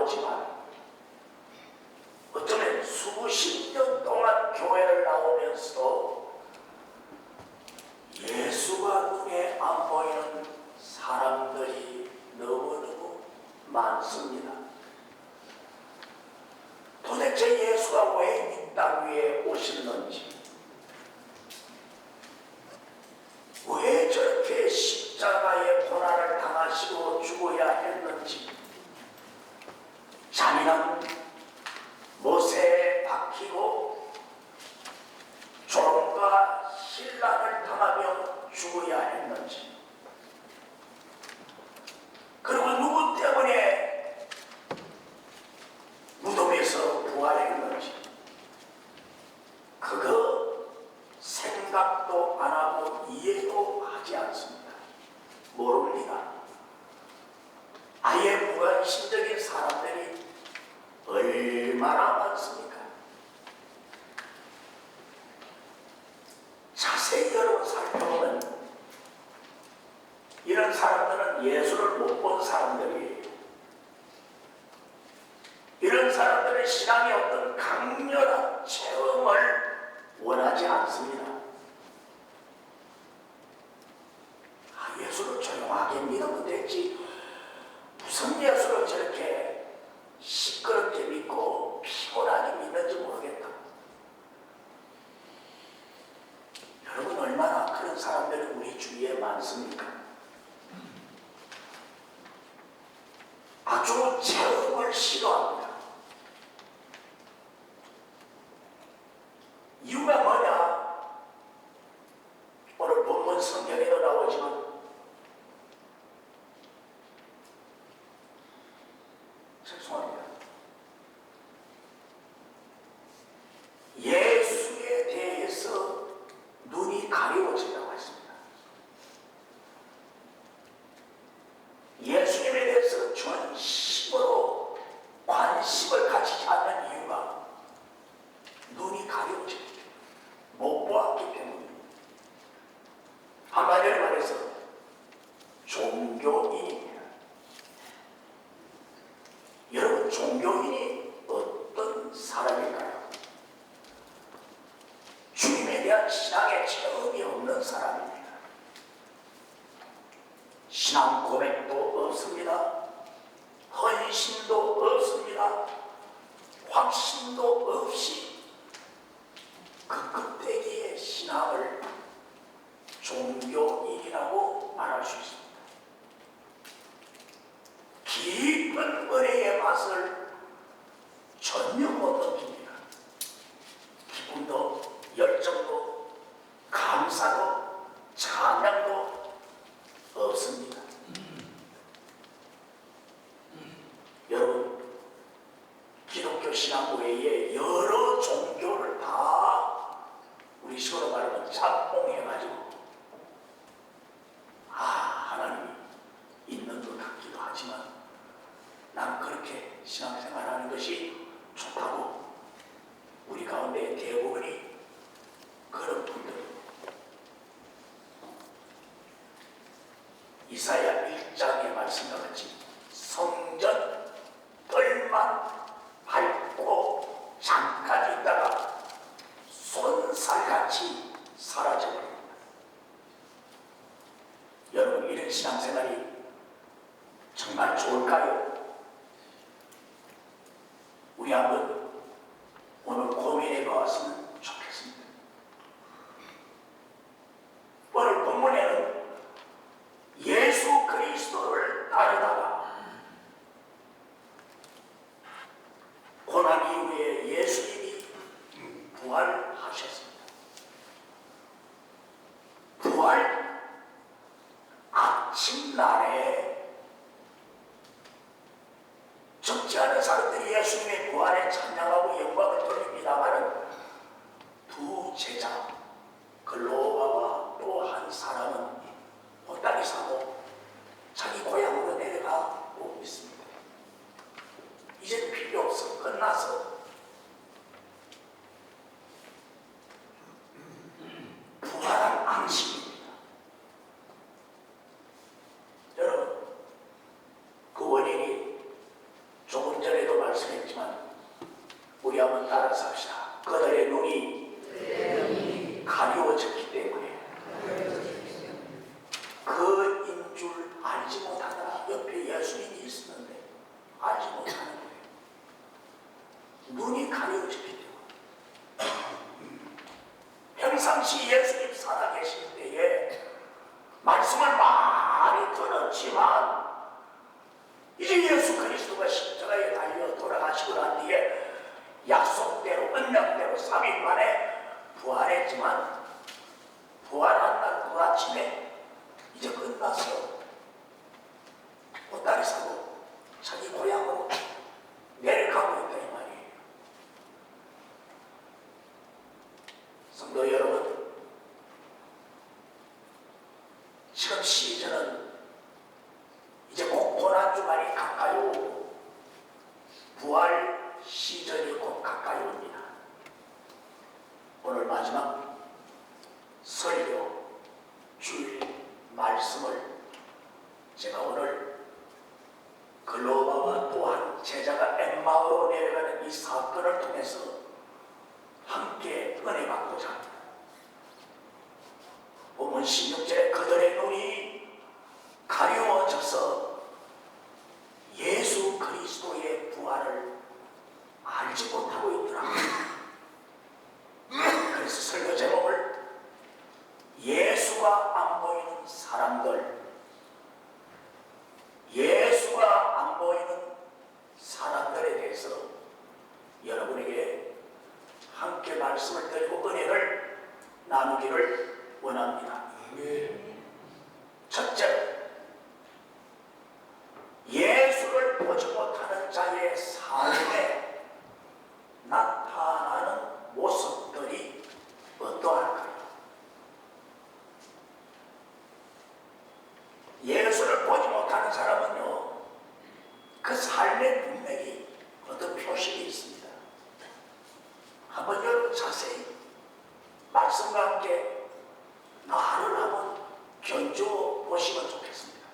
나오지만 어쩌면 수십 년 동안 교회를 나오면서도 예수가 눈에 안 보이는 사람들이 너무너무 많습니다. 도대체 예수가 왜 이 땅 위에 오셨는지, 왜 저렇게 십자가의 고난을 당하시고 죽어야 했는지, 잔인한 못에 박히고 조롱과 신랑을 당하며 죽어야 했는지, 그리고 누구 때문에 무덤에서 부활했는지, 그거 생각도 안 하고 이해도 하지 않습니다. 모릅니다. 아예 무관심적인 사람들이 얼마나 많습니까? 자세히 여러분 살펴보면 이런 사람들은 예수를 못 본 사람들이에요. 이런 사람들은 신앙의 어떤 강렬한 체험을 원하지 않습니다. 예수를 조용하게 믿으면 됐지, 무슨 예수를 저렇게 시끄럽게 믿고 피곤하게 믿는지 모르겠다. 여러분, 얼마나 그런 사람들이 우리 주위에 많습니까? 아주 체험을 싫어합니다. 이유가 뭐냐? 오늘 본문 성경에도 나오지만 죄송합니다. 예수에 대해서 눈이 가려워진다고 했습니다. 예수님에 대해서 전심으로 관심을 가지지 않는 이유가 눈이 가려워집니다. 못 보았기 때문입니다. 한마디로 말해서 종교인입니다. 여러분, 종교인이 어떤 사람일까요? 주님에 대한 신앙의 체험이 없는 사람입니다. 신앙 고백도 없습니다. 헌신도 없습니다. 확신도 없이 그 껍데기의 신앙을 종교인이라고 말할 수 있습니다. 깊은 은혜의 맛을 전혀 못 느낍니다. 기쁨도, 열정도, 감사도, 찬양도 없습니다. 여러분, 기독교 신앙 외에 여러 종교를 다 우리 식으로 말하면 짬뽕해가지고 하나님이 있는 것 같기도 하지만 나는 그렇게 신앙생활하는 것이 좋다고, 우리 가운데 대부분이 그런 분들입니다. 이사야 1장의 말씀과 같이 성전 뜰만 밟고 잠깐 있다가 손살같이 사라져버립니다. 여러분, 이런 신앙생활이 정말 좋을까요? 우리 한번 오늘 고민해 보았으면 좋겠습니다. 오늘 본문에는 예수 그리스도를 따르다가 고난 이후에 예수님이 부활하셨습니다. 부활 아침날에 적지 않은 사람들이 예수님의 부활에 찬양하고 영광을 돌립니다마는 두 제자 글로바와 또 한 사람은 보따리 사고 자기 고향으로 내려가고 있습니다. 이제 필요 없어, 끝났어. 부활한 안식입니다. 여러분, 그 원인이 조금 전에 눈이 가려워지기 때문에 평상시 예수님 살아계실 때에 말씀을 많이 들었지만 이제 예수 그리스도가 십자가에 달려 돌아가시고 난 뒤에 약속대로 언약대로 3일 만에 부활했지만 부활한 날 그 아침에 이제 끝났어. 보따리 사고 자기 고향으로 내려가고 있다 이 말이에요. 성도 여러분, 지금 시즌은 이제 곧 고난주간이 가까이 오고 부활 시즌이 곧 가까이 옵니다. 오늘 마지막 설교 주일 말씀을 제가 오늘 글로바와 또한 제자가 엠마오로 내려가는 이 사건을 통해서 함께 은혜 받고자 합니다. 본문 16절에 그들의 눈이 가려워져서 예수 그리스도의 부활을 알지 못하고 있더라. 그래서 설교 제목을 예수가 안 보이는 사람들, 예수가 안 보이는 사람들에 대해서 여러분에게 함께 말씀을 드리고 은혜를 나누기를 원합니다. 첫째, 예수를 보지 못하는 자의 삶에 나타나는 모습들이 어떠할까요? 예수를 보지 못하는 사람은요, 그 삶의 분명히 어떤 표식이 있습니다. 한번 여러분 자세히 말씀과 함께 나를 한번 견주어 보시면 좋겠습니다.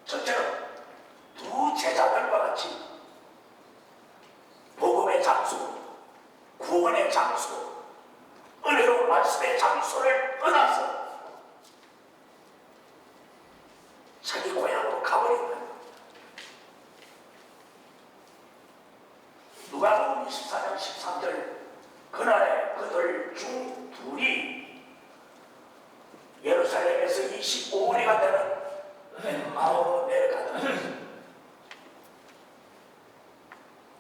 첫째로 두 제자들과 같이 복음의 장소, 구원의 장소, 은혜로운 말씀의 장소를 떠나서 자기 고향으로 가버린 거예요. 누가복음 24장 13절 그날에 그들 중 둘이 예루살렘에서 25리가 되는 엠마오로 내려가더라.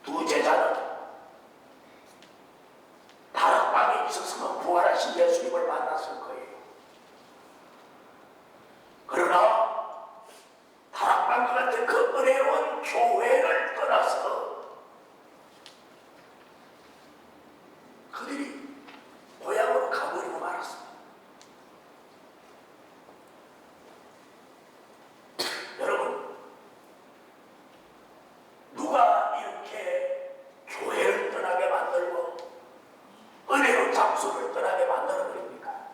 두 제자는 다락방에 있었으면 부활하신 예수님을 만났을 거예요. 그러나 다락방과 같은 그 은혜로운 교회를 떠나서 그들이 고향으로 가버리고 말았습니다. 여러분, 누가 이렇게 교회를 떠나게 만들고 은혜로운 장소를 떠나게 만드는 겁니까?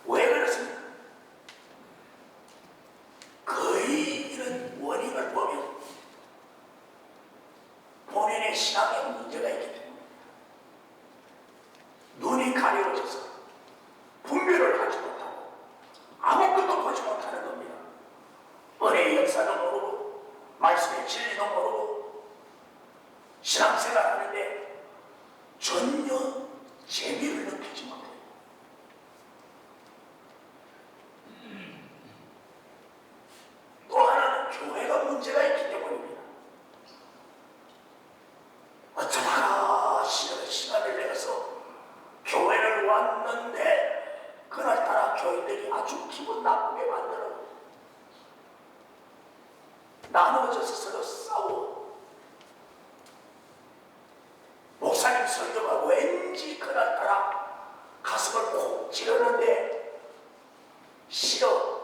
왜 그렇습니까? 거의 이런 원인을 보면 본인의 신앙에 문제가 있기 때문입니다. 눈이 가려워져서 분별을 하지 못하고 아무것도 보지 못하는 겁니다. 은혜의 역사도 모르고 말씀의 진리도 모르고 신앙생활 하는데 전혀 재미를 느끼지 못해요. 또 하나는 교회가 문제가 있기 때문입니다. 어쩌다가 시간을 내서 교회를 왔는데 그날따라 교인들이 아주 기분 나쁘게 만들어 나누어져서 서로 싸워. 목사님 설교가 왠지 그날따라 가슴을 콕 찌르는데 싫어.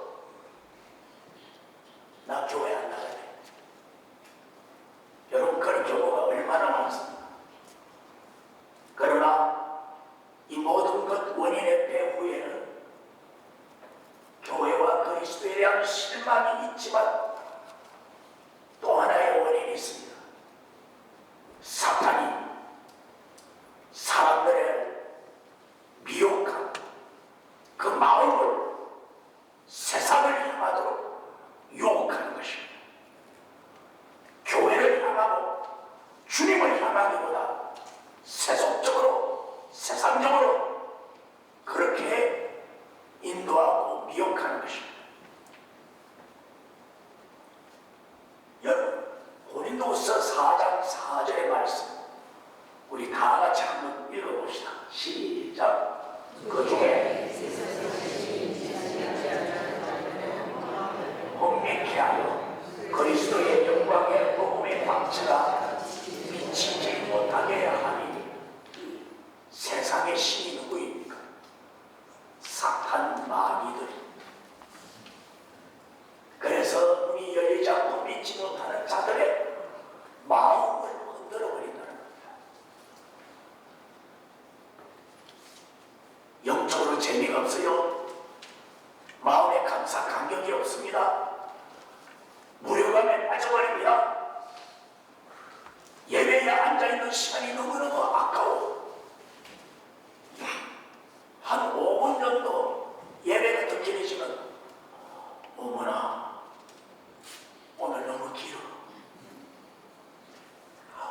나 교회 안 나가야 돼. 여러분, 그런 경우가 얼마나 많습니까? 그러나 이 모든 것 원인의 배후에는 교회와 그리스도에 대한 실망이 있지만 또 하나의 원인이 있습니다. 사탄이 사람들의 미혹한 그 마음을 세상을 향하도록 유혹하는 것입니다. 교회를 향하고 주님을 고요함에 빠져버립니다. 예배에 앉아있는 시간이 너무너무 아까워. 한 5분 정도 예배가 더 길어지면 어머나 오늘 너무 길어.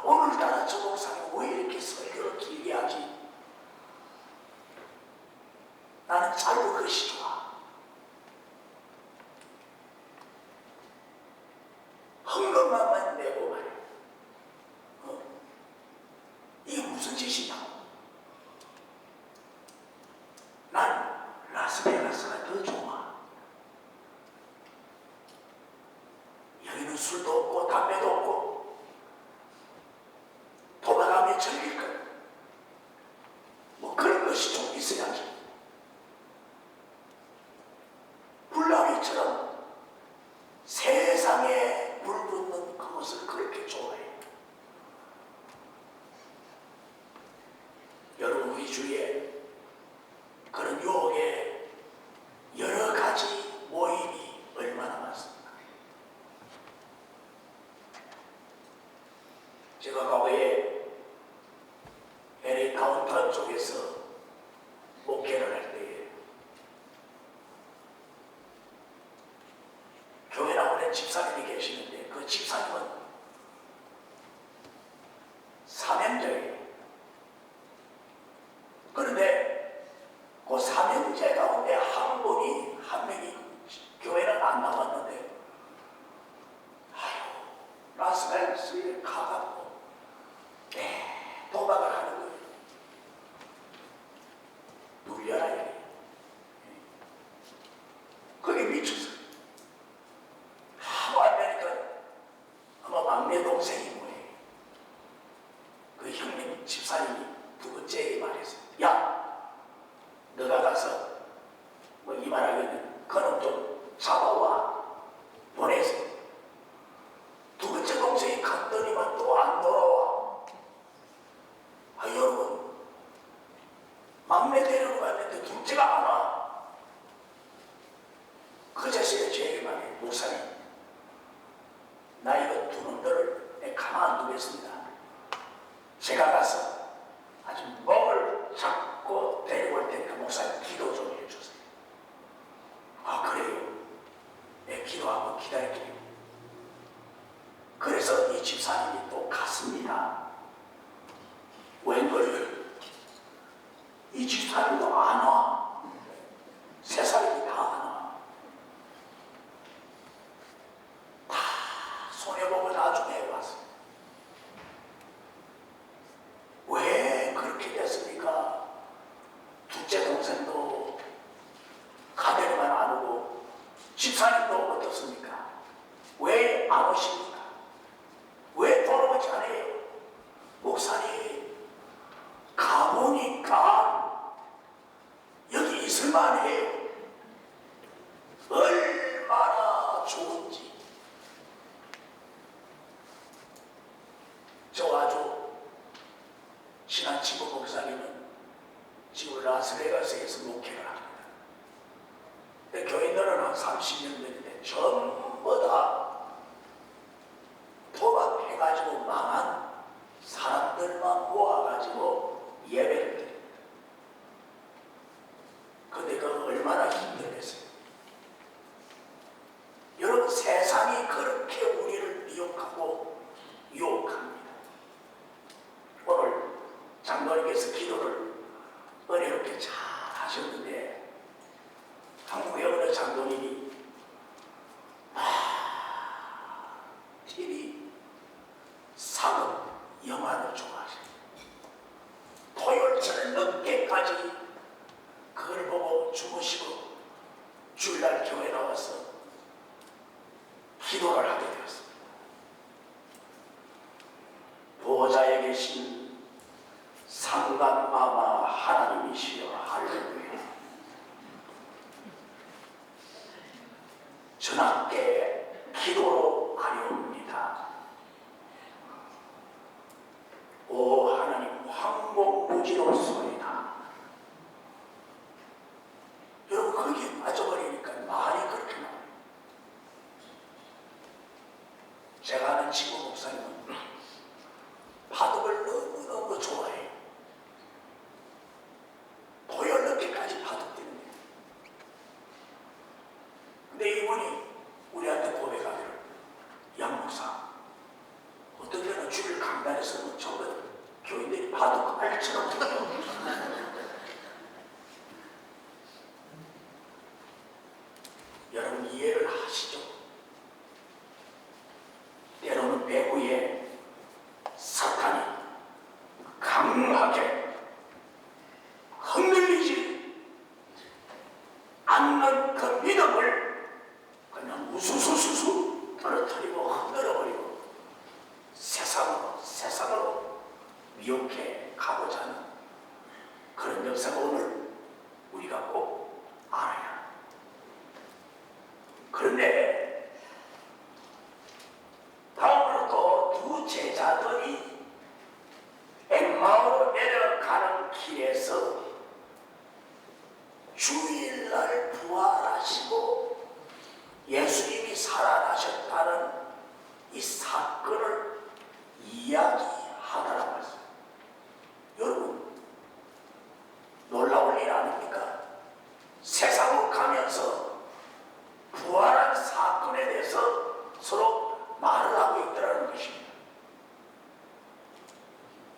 오늘따라 저 목사님 왜 이렇게 설교를 길게 하지? 나는 짧은 것이 좋아. 헌금만 내고 말이야. 이게 무슨 짓이냐고. 난 라스베가스가 더 좋아. 여기는 술도 없고 담배도 없고 도박하며 즐길 것. 뭐 그런 것이 좀 있어야지. 불나비처럼 세상에 불 붙는 그것을 그렇게 좋아해. 여러분 우리 주위에 그런 유혹의 여러 가지 모임이 얼마나 많습니까? 제가 과거에 LA 다운타운 쪽에서 목회를 할 때에 교회 나오는 집사님이 계시는데 그 집사님은 사명자예요. 그런데 그 사명자 가운데 한 명이 교회는 안 나왔는데 라스베가스에 가갖고 도박을 하는 거예요. 눌려라 이게. 그게 미쳤어요. 하도 안 되니까 아마 막내 동생이 뭐예요. 그 형님 집사님이 두 번째에 말했어요. 야, 너가 가서 뭐 이 말하기는 그놈 좀 잡아와 보내서. 두 번째 동생이 갔더니만 또 안 돌아와. 여러분 막내 데리고 갔는데 둘째가 안 와. 그 자식이 제게 말해. 목사님 나 이거 두 놈들을 내 가만 안 두겠습니다. 제가 가서 아주 먹을 잡고 데리고 올 테니까 목사님 기도 좀 해주세요. 그래요. 내 기도하고 기다릴게요. 그래서 이 집사님이 또 갔습니다. 웬걸 이 집사님도 안 와. 세 사람이 다 안 와. 다 손해보고 나중에 왔어. 왜 그렇게 됐습니까? 둘째 동생도 가게만 안 오고 집사님도 어떻습니까? 왜 안 오십니까? 왜 돌아오지 않아요? 목사님 가보니까 여기 있을만 해요. 얼마나 좋은지. 저 아주 친한 친구 목사님은 지금 라스베가스에서 목회를 합니다. 근데 교인들은 한 30년 됐는데 전부 다 도박해가지고 망한 사람들만 모아가지고 예배를 드립니다. 근데 그건 얼마나 힘들겠어요. 여러분 세상이 그렇게 우리를 미혹하고 유혹합니다. 오늘 장로님께서 기도를 은혜롭게 잘 하셨는데 한국의 어느 장로님이 TV 사극 영화를 좋아하셔요. 토요일 저녁까지 그걸 보고 주무시고 주일날 교회 나와서 기도를 하게 되었습니다. 보호자에 계신 상감마마 하나님이시여 할렐루야. 전하께 기도로 아뢰옵니다. 오 하나님 황공무지로소이다. 여러분 거기에 빠져버리니까 말이 그렇게 나와요. 나는 친구 목사님은 바둑을 너무너무 좋아해. 보혈 늦게까지 바둑 뛰는 거예요. 근데 이분이 우리한테 고백하기를, 양 목사, 어떤 때는 주일 강단에서 뭐 저거 교인들이 바둑 알처럼 들어요. 여러분 이해를 하시죠? 때로는 배후에 사탄이 강하게 흔들리지 않는 그 믿음을 그냥 우수수수수 떨어뜨리고 흔들어버리고 세상으로 미혹해 가고자 하는 그런 역사가 오늘 우리가 꼭 알아야 합니다. 그런데 다음으로 또 두 제자들이 엠마오로 내려가는 길에서 주일날 부활하시고 예수님이 살아나셨다는 이 사건을 이야기하더라고요. 여러분 놀라울 일 아닙니까? 세상으로 가면서 부활한 사건에 대해서 서로 말을 하고 있더라는 것입니다.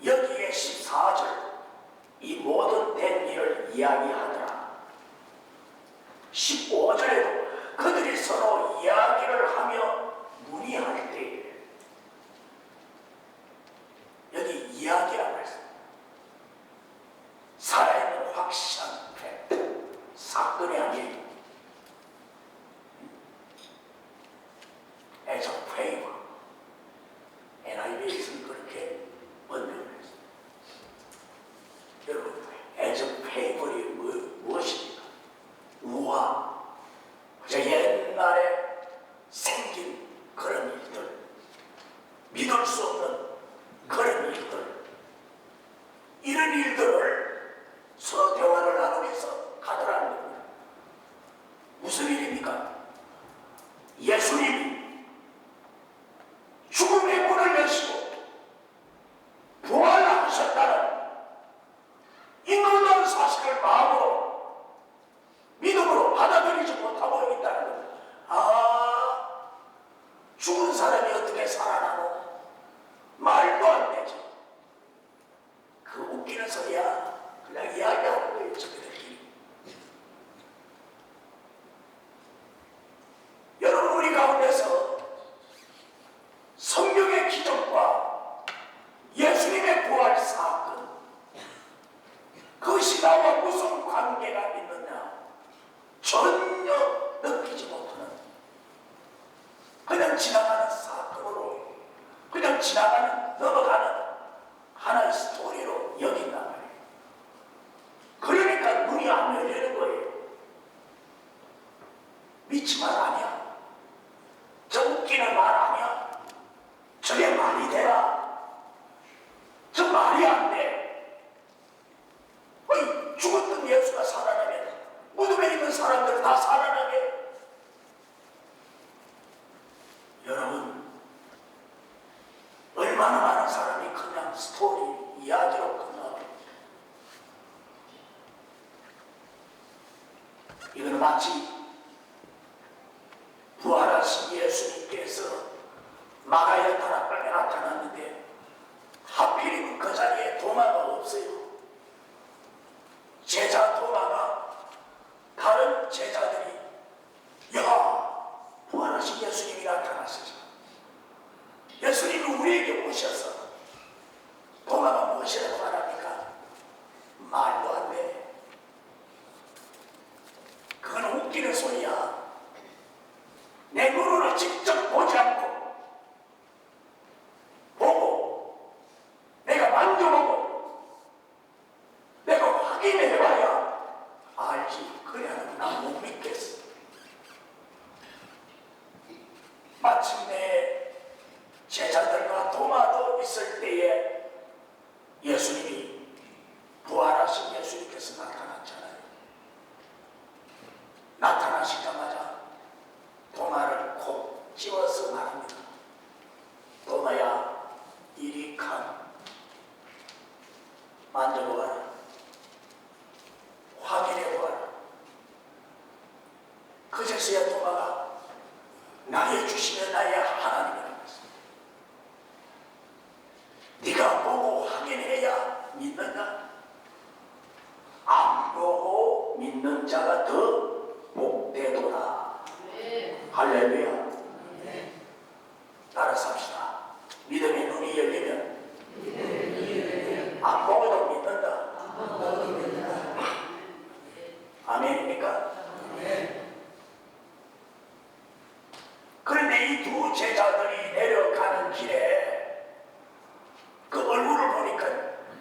여기에 14절 이 모든 된 일을 이야기하더라. 15절에도 그들이 서로 이야기를 하며 문의할 때, 여기 이야기라고 했습니다. 살아있는 확실한 팩트, 사건이 아니에요. As a favor. NIV에서는 그렇게 번역을 했습니다. 여러분, as a favor이 무엇입니까? 우화. 옛날에 생긴 그런 일들, 믿을 수 없는 그런 일들, 이런 일들을 서로 대화를 나누면서 가더라는 겁니다. 무슨 일입니까? 예수님이 죽음의 문을 여시고 부활하셨다는 이 놀라운 사실을 마음으로 믿음으로 받아들이지 못하고 있다는 겁니다. 아, 죽은 사람이 어떻게 살아나노? 말도 안 되지. 그 웃기는 소리야. 그냥 이야기하는 거예요, 저희들끼리. 여러분, 우리 가운데서 성경의 기적과 예수님의 부활 사건, 그것이 나와 무슨 관계가 있느냐? 전혀 느끼지 못하는, 그냥 지나가는 사건으로, 그냥 지나가는, 넘어가는 하나의 스토리로 여긴단 말이에요. 그러니까 눈이 안 열리는 거예요. 믿지만 아니야. 저 웃기는 말 아니야. 저게 말이 되나? 저 말이 안 돼. 어이, 죽었던 예수가 살아나면 무덤에 있는 사람들 다 살아나게. 여러분, 얼마나 많은 사람이 그냥 스토리, 이야기로 끝나고, 이거는 마치 부활하신 예수님께서 마가의 다락방에 나타났는데 하필이면 그 자리에 도마가 없어요. 제자 도마가 다른 제자들이, 야, 부활하신 예수님이 나타났어요. 예수님이 우리에게 오셔서 도마가 무엇이라고 말합니까? 말도 안 돼. 그건 웃기는 소리야. 내 눈으로 직접 보지 않고 보고 내가 만져보고 내가 확인해봐야 알지. 그래야 난 못 믿겠어. 마침내 제자들과 도마도 있을 때에 예수님이, 부활하신 예수님께서 나타났잖아요. 나타나시자마자 도마를 콕 집어서 말합니다. 그제서야 도마가 나의 주시면 나의 하나님이라고 했습니다. 네가 보고 확인해야 믿는다. 안 보고 믿는 자가 더 복되도다. 할렐루야. 따라서 합시다. 믿음의 눈이 열리면 안 보고도 믿는다. 아멘입니까? 그런데 이 두 제자들이 내려가는 길에 그 얼굴을 보니까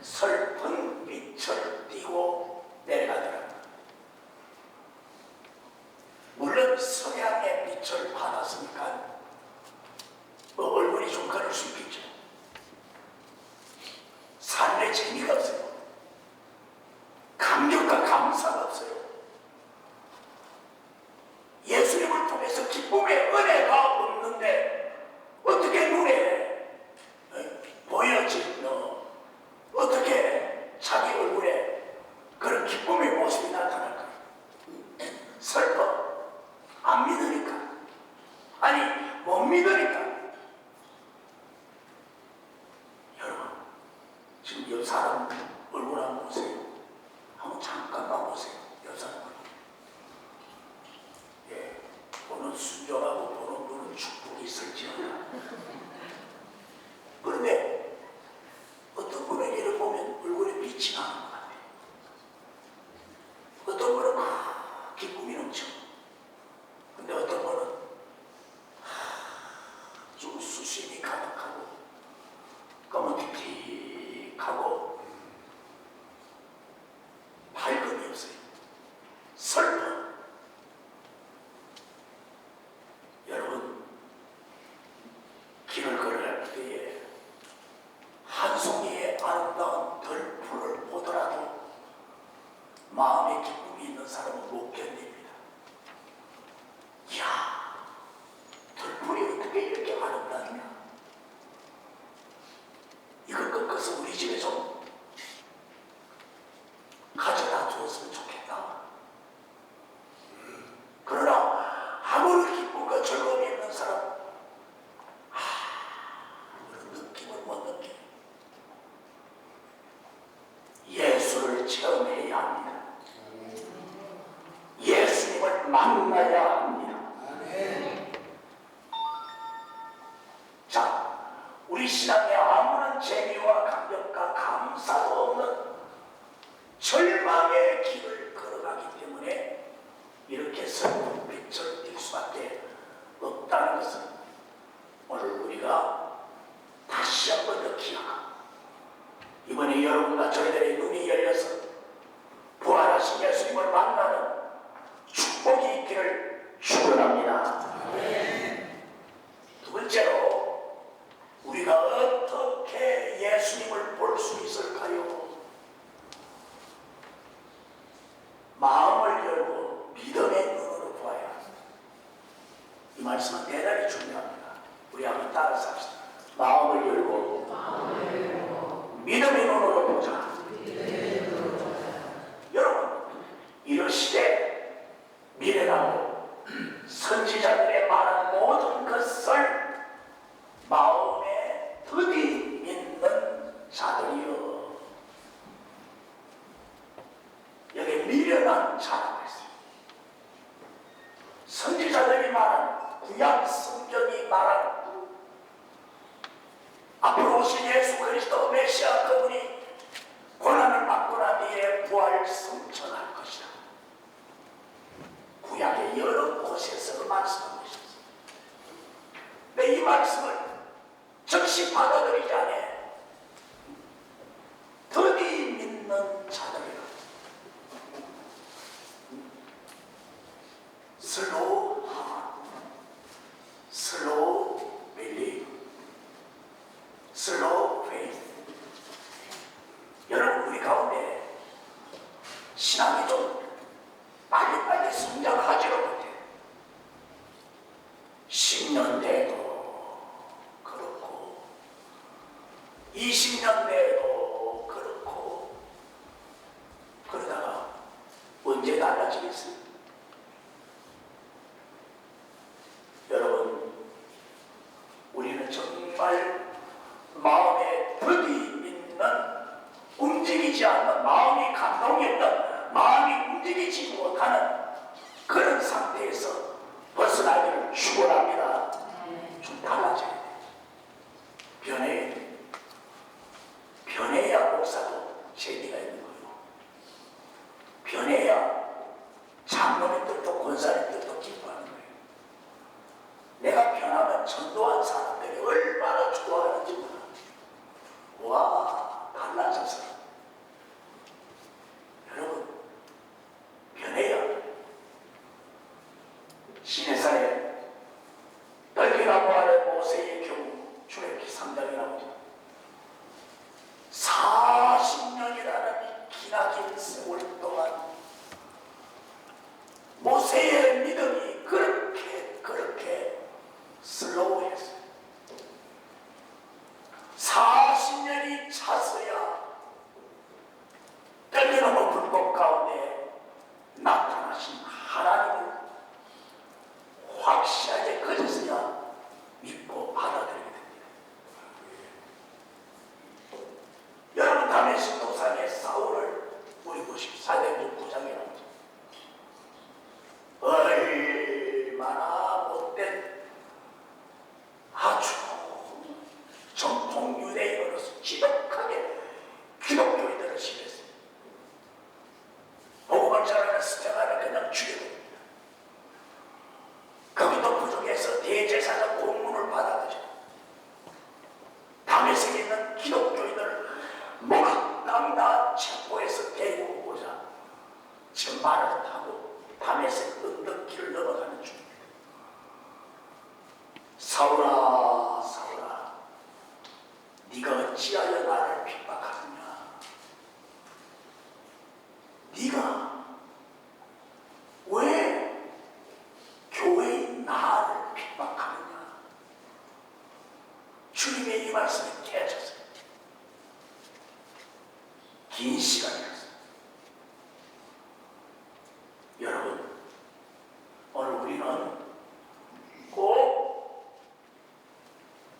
슬픈 빛을 띠고 내려가더랍니다. 물론 서양의 빛을 받았으니까 뭐 얼굴이 좀 그럴 수 있겠죠. 삶의 재미가 없어요. 감격과 감사가 없어요. 예수님을 통해서 기쁨의 은혜가 없는데 어떻게 눈에 보여지노? 어떻게 자기 얼굴에 그런 기쁨의 모습이 나타날까요? 슬퍼. 안 믿으니까. 아니 못 믿으니까. 여러분 지금 옆 사람 얼굴 한번 보세요. 한번 잠깐만 보세요. 옆 사람 얼굴. 예, 보는 순종하고 보는 분은 축복이 있을지어다. 그런데 어떤 분은 이를 보면 얼굴에 빛이 나는 것 같아요. 어떤 분은 막 기쁨이 넘쳐. 근데 어떤 분은 좀 수심이 가득하고 검은틱틱하고 밝음이 없어요. 슬퍼. 여러분 길을 걸어갈 때에 한 송이의 아름다운 들풀을 보더라도 마음에 기쁨이 있는 사람은 못 견딥니다. 이야, 들풀이 어떻게 이렇게 아름다냐? 이걸 꺾어서 우리 집에 좀 가져다 주었으면 좋겠다. 그러나 아무리 기쁨과 즐거움이 있는 사람, 그런 느낌을 못 느껴요. 예수를 체험해야 합니다. 예수님을 만나야 합니다. 자, 우리 신앙에 아무런 재미와 감격과 감사도 없는 절망의 길을 걸어가기 때문에 이렇게 슬픈 빛을 띌 수밖에 없다는 것은 오늘 우리가 다시 한번 더 기억하고 이번에 여러분과 저희들의 눈이 열려서 부활하신 예수님을 만나는 축복이 있기를 축원합니다. 두 번째로 우리가 어떻게 예수님을 볼 수 있을까요? 마음을 열고 믿음의 눈으로 보아야 합니다. 이 말씀은 대단히 중요합니다. 우리 한번 따라서 합시다. 마음을 열고 믿음의 눈으로 보자. 여러분 이러시되 미래라고 선지자들의 말한 모든 것을 마음에 더디 믿는 자들이여. 여기 미련한 자라고 했어요. 선지자들이 말한 구약 성경이 말한 앞으로 오신 예수 그리스도 메시아 그분이 고난을 받고 난 뒤에 부활 성천할 것이다. 구약의 여러 곳에서 말씀하고 있었습니다. 근데 이 말씀을 즉시 받아들이지 않아 더디 믿는 자들이라. Slow heart, slow belief, slow faith. 여러분 우리 가운데 신앙이 좀 빨리빨리 성장하지를 못해. 10년 돼도 그렇고 정말 마음에 득이 있는, 움직이지 않는, 마음이 감동이 없는, 마음이 움직이지 못하는 그런 상태에서 벗어나기를 축원합니다. 좀 달라져야 돼. 변해야 돼. 변해야 목사도 재미가 있는 거예요. 변해야 장로님들도 권사님들도 기뻐하는 거예요. 내가 변하면 전도한 사람들이 얼마나 좋아하는지 몰라. 와, 달라져서. 여러분, 변해야. 시내산에 떨기나무 아래 모세의 경우 출애굽기 3장에 나오죠. 40년이라는 이 기나긴 세월 동안 모세의 믿음이 그렇게 슬로우했어요. 40년이 차서야 떨려놓은 불꽃 가운데 나타나신 하나님을 확실하게 그제서야 믿고 받아들이게 됩니다. 여러분, 다메섹 도상의 사울을 우리 보십시오. 사도행전 9장에 나오죠. 얼마나 못된 아주 정통 유대인으로서 지독하게 기독교인들을 시했어요. 복음을 전하는 스테반을 그냥 죽여버립니다. 거기도 부족해서 대제사장 공문을 받아가지고 다메섹에 있는 기독교인들을 목욕당 다 체포해서 데리고 오고자 지금 말을 타고 다메섹 언덕길을 넘어가는 중입니다. 사울아, 사울아, 네가 어찌하여 나를 핍박하느냐? 네가 왜 교회인 나를 핍박하느냐? 주님의 이 말씀이 깨졌어요. 긴 시간이었어요. 여러분, 오늘 우리는 꼭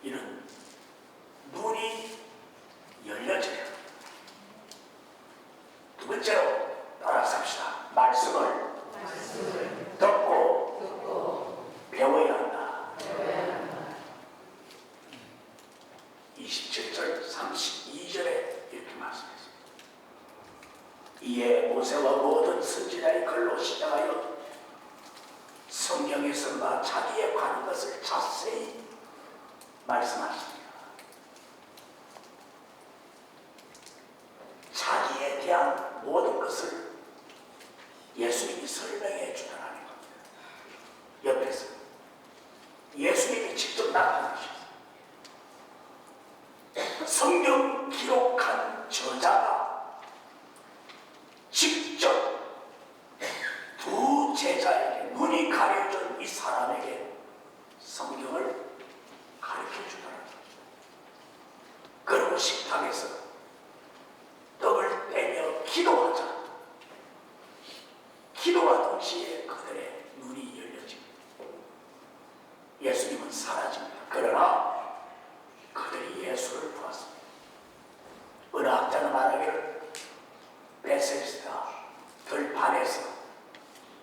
이런 눈이 열려져요. 두 번째로 따라서 합시다. 말씀을 듣고 배워야 한다. 27절 32절에 이렇게 말씀했습니다. 이에 모세와 모든 선지자의 글로 시작하여 성경에서 자기에 관한 것을 자세히 말씀하십니다. 자기에 대한 모든 것을 예수님이 설명해 주더라는 겁니다. 옆에서 예수님이 직접 나타나셨어요. 성경 기록한 저자가 직접 두 제자에게, 눈이 가려진 이 사람에게 성경을 가르쳐 주더라는 겁니다. 그리고 식탁에서 떡을 떼며 기도하자. 기도와 동시에 그들의 눈이 열려집니다. 예수님은 사라집니다. 그러나 그들이 예수를 보았습니다. 어느 학자는 말하기를 베세스다 들판에서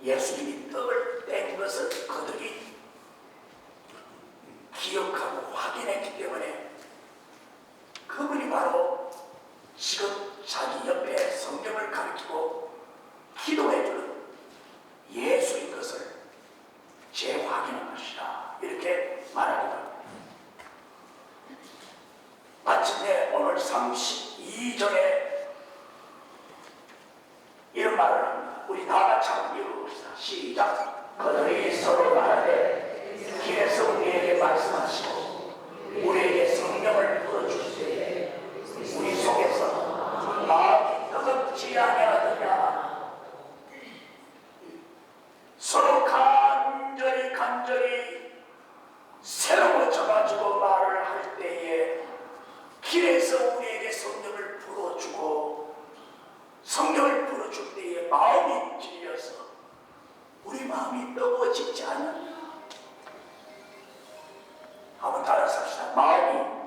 예수님이 떡을 뗀 것을 그들이 기억하고 확인했기 때문에 그분이 바로 지금 자기 옆에 성경을 가르치고 기도해주는 예수인 것을 재확인한 것이다. 이렇게 말하기도 합니다. 마침내 오늘 32절에 이런 말을 합니다. 우리 다 같이 한번 읽어봅시다. 시작. 그들이 서로 말하되 길에서 우리에게 말씀하시고 우리에게 성경을 풀어주시되 우리 속에서 마음이 뜨겁지 아니하느냐. 서로 간절히 새로워져가지고 말을 할 때에 길에서 우리에게 성경을 풀어주고 성경을 풀어줄 때에 마음이 찔려서 우리 마음이 뜨거워지지 않느냐. 한번 따라서 합시다. 마음이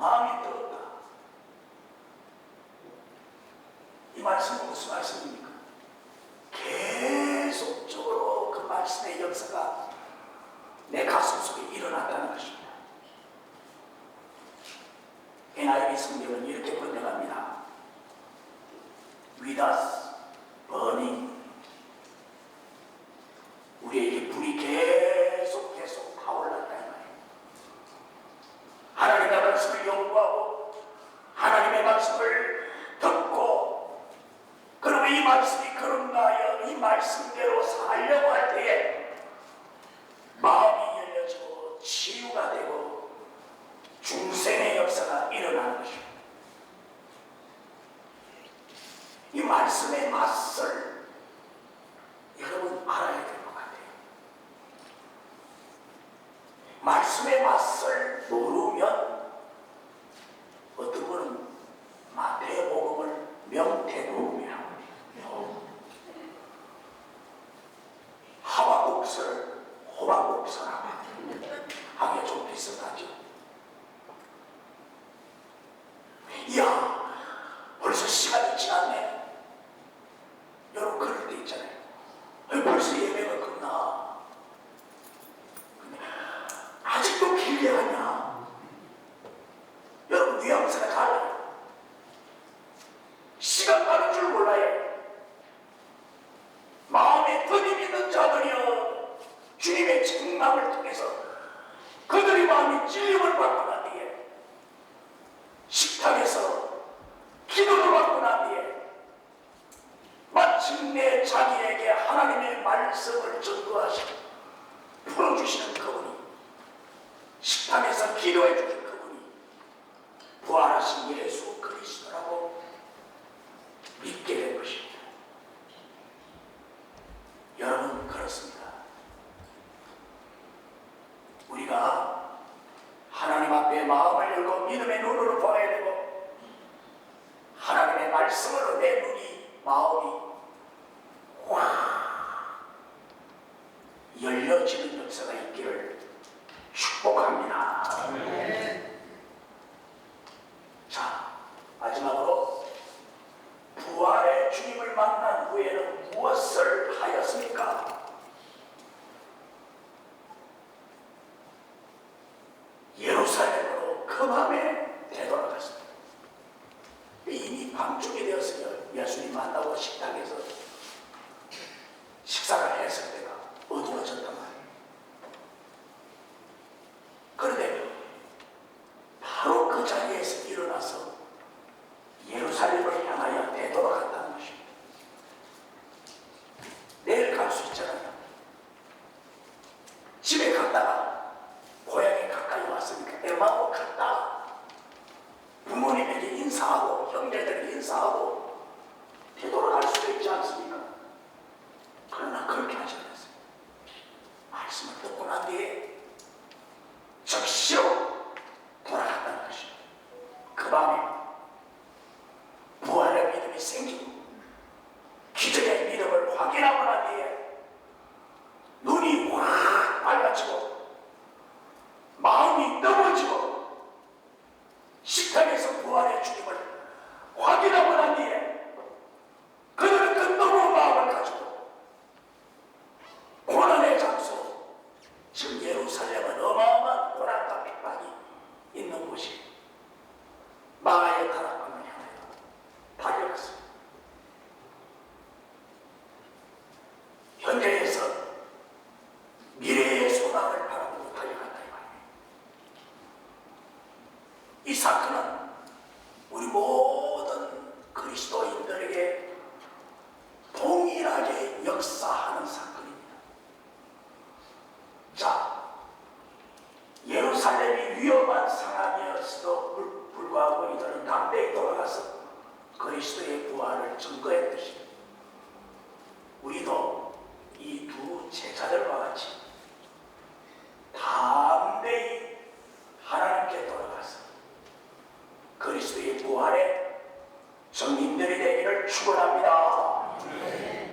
마음이 뜨겁다. 이 말씀은 무슨 말씀입니까? 계속적으로 그 말씀의 역사가 내 가슴 속에 일어났다는 것입니다. NIV 성경은 이렇게 번역합니다. With us burning. 우리에게 불이 계속 타올랐다 이 말이에요. 하나님의 말씀을 연구하고 하나님의 말씀을 듣고 그리고 이 말씀이 그런가 하여 이 말씀대로 살려고 할 때에 마음이 열려지고 치유가 되고 중생의 역사가 일어나는 것입니다. 이 말씀의 맛을 여러분 알아야 될 것 같아요. 말씀의 맛을 모르면 어떤 분은 마태복음을 명태복음이라고 해요. 하박국서를 호박국서라고 해요. 하기가 좀 비슷하죠. 이야, 벌써 시간이 지났네. 여러분 그럴 때 있잖아요. 벌써 예배가 끝나. 아직도 길게 하냐? 여러분 뉘앙스가 달라요. 시간 가는 줄 몰라요. 마음에 드림 있는 자들이여 주님의 책망을 통해서 그들의 마음이 찔림을 받고 난 뒤에 식탁에서 기도를 받고 난 뒤에 마침내 자기에게 하나님의 말씀을 전도하시고 풀어주시는 그분이 식탁에서 기도해 주신 그분이 부활하신 예수 그리스도라고 믿게 된 것입니다. 여러분 그렇습니다. 우리가 하나님 앞에 마음을 열고 믿음의 눈으로 봐야 되고 하나님의 말씀으로 내 눈이 마음이 확 열려지는 역사가 있기를 축복합니다. 자, 마지막으로 부활의 주님을 만난 후에는 무엇을 하였습니까? 예루살렘으로 그 밤에 되돌아갔습니다. 이미 밤중이 되었으며 예수님 만나고 식당에서 식사를 했을 때가 어두워졌단 말이에요. 그런데 바로 그 자리에서 일어나서 예루살렘을 향하여 되돌아갔다는 것입니다. 내일 갈 수 있잖아요. 집에 갔다가 고향에 가까이 왔으니까 애마고 갔다가 부모님에게 인사하고 형제들에게 인사하고 되돌아갈 수도 있지 않습니까? 그러나 그렇게 하지 않았어요. 말씀을 듣고 난 뒤에 즉시로 돌아갔다는 것입니다. 그 밤에 부활의 믿음이 생기고 기적의 믿음을 확인하고 난 뒤에 눈이 확 밝아지고 마음이 넘어지고 식탁에서 부활의 주님을 확인하고 난 뒤에 그들은 그 너무 마음을 가지고 고난의 장소, 지금 예루살렘은 어마어마한 고난과 핍박이 있는 곳이 마가의 타락방을 향하여 달려갔습니다. 현재에서 미래의 소망을 바라보고 달려간다 이 말이에요. 이 사건은 우리 모든 그리스도인들에게 동일하게 역사하는 사건입니다. 자, 예루살렘이 위험한 상황이었어도 불구하고 이들은 담대히 돌아가서 그리스도의 부활을 증거했듯이 우리도 이 두 제자들과 같이 담대히 하나님께 돌아가서 그리스도의 부활의 증인들이 되기를 축원합니다.